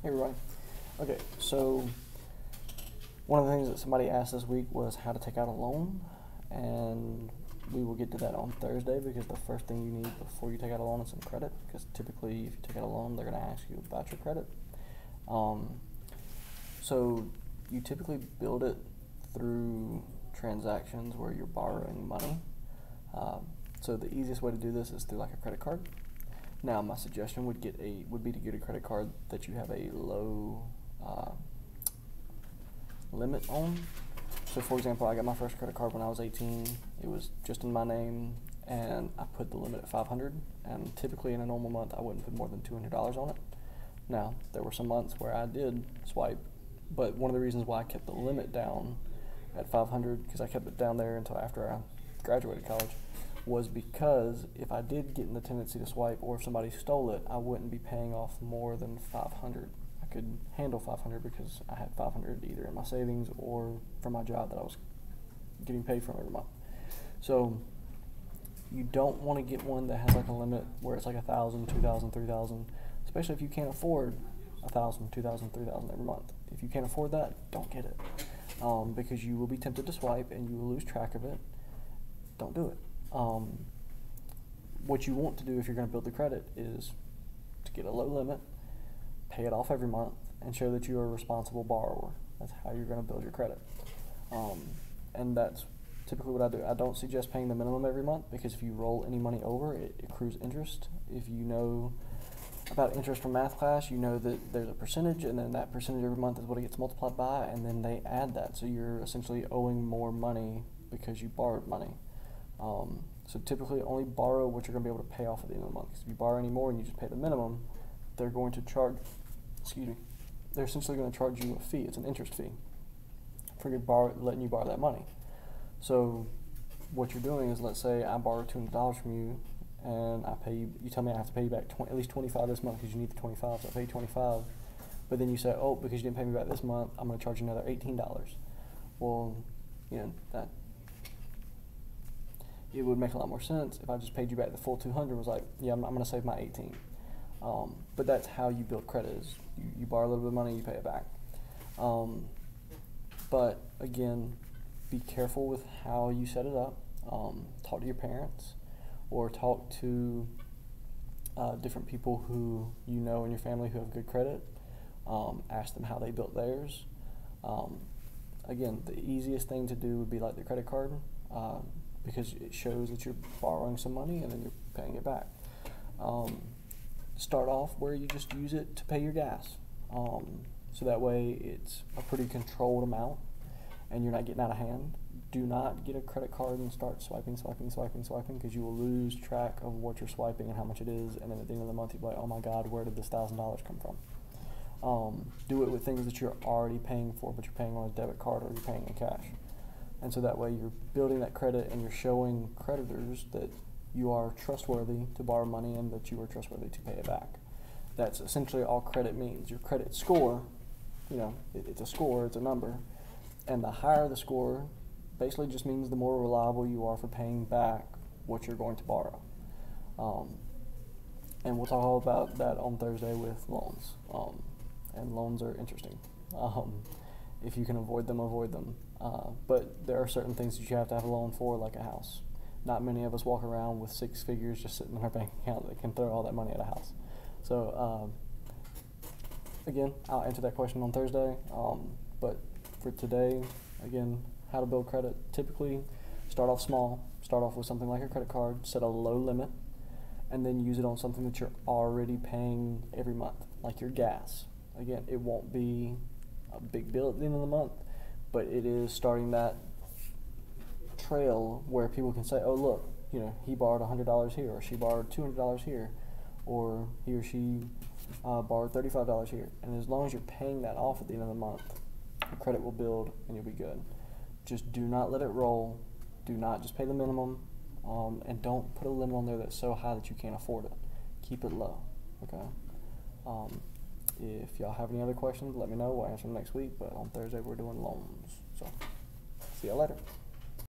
Hey everybody. Okay, so one of the things that somebody asked this week was how to take out a loan, and we will get to that on Thursday because the first thing you need before you take out a loan is some credit. Because typically, if you take out a loan, they're going to ask you about your credit. So you typically build it through transactions where you're borrowing money. So the easiest way to do this is through like a credit card. Now, my suggestion would be to get a credit card that you have a low limit on. So, for example, I got my first credit card when I was 18. It was just in my name, and I put the limit at 500. And typically, in a normal month, I wouldn't put more than $200 on it. Now, there were some months where I did swipe, but one of the reasons why I kept the limit down at 500, because I kept it down there until after I graduated college, was because if I did get in the tendency to swipe, or if somebody stole it, I wouldn't be paying off more than 500. I could handle 500 because I had 500 either in my savings or from my job that I was getting paid from every month. So you don't want to get one that has like a limit where it's like 1,000, 2,000, 3,000, especially if you can't afford 1,000, 2,000, 3,000 every month. If you can't afford that, don't get it, because you will be tempted to swipe and you will lose track of it. Don't do it. What you want to do if you're going to build the credit is to get a low limit, pay it off every month, and show that you are a responsible borrower. That's how you're going to build your credit. And that's typically what I do. I don't suggest paying the minimum every month because if you roll any money over, it accrues interest. If you know about interest from math class, you know that there's a percentage, and then that percentage every month is what it gets multiplied by, and then they add that. So you're essentially owing more money because you borrowed money. So typically only borrow what you're going to be able to pay off at the end of the month. Because if you borrow any more and you just pay the minimum, they're going to charge, they're essentially going to charge you a fee. It's an interest fee for letting you borrow that money. So what you're doing is, let's say I borrow $200 from you, and I pay you. You tell me I have to pay you back at least $25 this month because you need the $25. So I pay you $25, but then you say, oh, because you didn't pay me back this month, I'm going to charge you another $18. Well, that. It would make a lot more sense if I just paid you back the full 200. Was like, yeah, I'm going to save my 18. But that's how you build credit. Is you borrow a little bit of money, you pay it back. But again, be careful with how you set it up. Talk to your parents, or talk to different people who you know in your family who have good credit. Ask them how they built theirs. Again, the easiest thing to do would be like the credit card. Because it shows that you're borrowing some money and then you're paying it back. Start off where you just use it to pay your gas. So that way it's a pretty controlled amount and you're not getting out of hand. Do not get a credit card and start swiping, because you will lose track of what you're swiping and how much it is, and then at the end of the month you'll be like, oh my God, where did this $1,000 come from? Do it with things that you're already paying for, but you're paying on a debit card or you're paying in cash. And so that way you're building that credit and you're showing creditors that you are trustworthy to borrow money and that you are trustworthy to pay it back. That's essentially all credit means. Your credit score, it's a score, it's a number. And the higher the score basically just means the more reliable you are for paying back what you're going to borrow. And we'll talk all about that on Thursday with loans. And loans are interesting. If you can avoid them, avoid them. But there are certain things that you have to have a loan for, like a house. Not many of us walk around with 6 figures just sitting in our bank account that can throw all that money at a house. So, again, I'll answer that question on Thursday. But for today, again, how to build credit. Typically, start off small. Start off with something like a credit card. Set a low limit. And then use it on something that you're already paying every month, like your gas. Again, it won't be a big bill at the end of the month, but it is starting that trail where people can say, oh look, he borrowed $100 here, or she borrowed $200 here, or he or she borrowed $35 here. And as long as you're paying that off at the end of the month, your credit will build and you'll be good. Just do not let it roll. Do not just pay the minimum, and don't put a limit on there that's so high that you can't afford it. Keep it low, okay? If y'all have any other questions, let me know. We'll answer them next week. But on Thursday, we're doing loans. So, see y'all later.